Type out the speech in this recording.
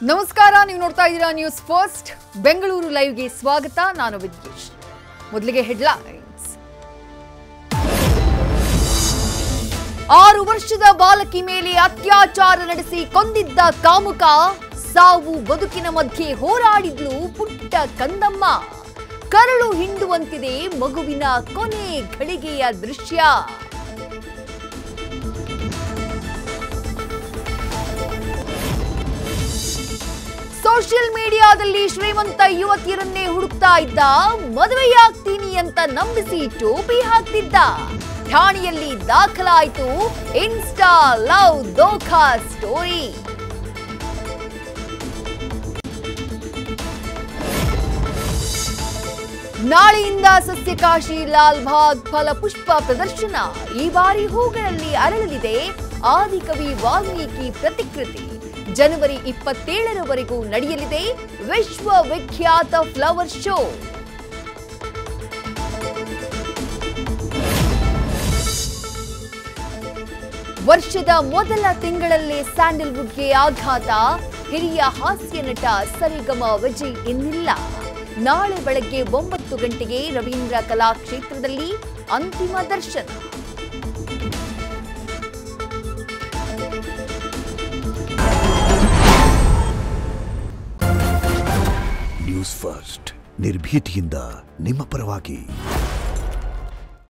ನಮಸ್ಕಾರ, ನೀವು ನೋಡ್ತಾ ಇದ್ದೀರಾ ನ್ಯೂಸ್ ಫಸ್ಟ್ ಬೆಂಗಳೂರು ಲೈವ್ಗೆ ಸ್ವಾಗತ. ನಾನು ವಿದ್ಯೇಶ್. ಮೊದಲಿಗೆ ಹೆಡ್ಲೈನ್ಸ್. 6 ವರ್ಷದ ಬಾಲಕಿ ಮೇಲೆ ಅತ್ಯಾಚಾರ ನಡೆಸಿ ಕೊಂದಿದ್ದ ಕಾಮುಕ, ಸಾವು ಬದುಕಿನ ಮಧ್ಯೆ ಹೋರಾಡಿದ್ಲು ಪುಟ್ಟ ಕಂದಮ್ಮ. ಕರಳು ಹಿಂಡುವಂತಿದೆ ಮಗುವಿನ ಕೊನೆ ಘಳಿಗೆಯ ದೃಶ್ಯ. ಸೋಷಿಯಲ್ ಮೀಡಿಯಾದಲ್ಲಿ ಶ್ರೀಮಂತ ಯುವತಿಯರನ್ನೇ ಹುಡುಕ್ತಾ ಇದ್ದ, ಮದುವೆಯಾಗ್ತೀನಿ ಅಂತ ನಂಬಿಸಿ ಟೋಪಿ ಹಾಕ್ತಿದ್ದ. ಠಾಣೆಯಲ್ಲಿ ದಾಖಲಾಯಿತು ಇನ್ಸ್ಟಾ ಲವ್ ದೋಖಾ ಸ್ಟೋರಿ. ನಾಳೆಯಿಂದ ಸಸ್ಯಕಾಶಿ ಲಾಲ್ಬಾಗ್ ಫಲಪುಷ್ಪ ಪ್ರದರ್ಶನ. ಈ ಬಾರಿ ಹೂಗಳಲ್ಲಿ ಅರಳಲಿದೆ ಆದಿಕವಿ ವಾಲ್ಮೀಕಿ ಪ್ರತಿಕೃತಿ. ಜನವರಿ 27ರವರೆಗೂ ನಡೆಯಲಿದೆ ವಿಶ್ವವಿಖ್ಯಾತ ಫ್ಲವರ್ ಶೋ. ವರ್ಷದ ಮೊದಲ ತಿಂಗಳಲ್ಲೇ ಸ್ಯಾಂಡಲ್ವುಡ್ಗೆ ಆಘಾತ. ಹಿರಿಯ ಹಾಸ್ಯ ನಟ ಸರಿಗಮ ವಿಜಯ್ ಇನ್ನಿಲ್ಲ. ನಾಳೆ ಬೆಳಗ್ಗೆ 9 ಗಂಟೆಗೆ ರವೀಂದ್ರ ಕಲಾಕ್ಷೇತ್ರದಲ್ಲಿ ಅಂತಿಮ ದರ್ಶನ. ನ್ಯೂಸ್ ಫಸ್ಟ್ ನಿರ್ಭೀತಿಯಿಂದ ನಿಮ್ಮ ಪರವಾಗಿ.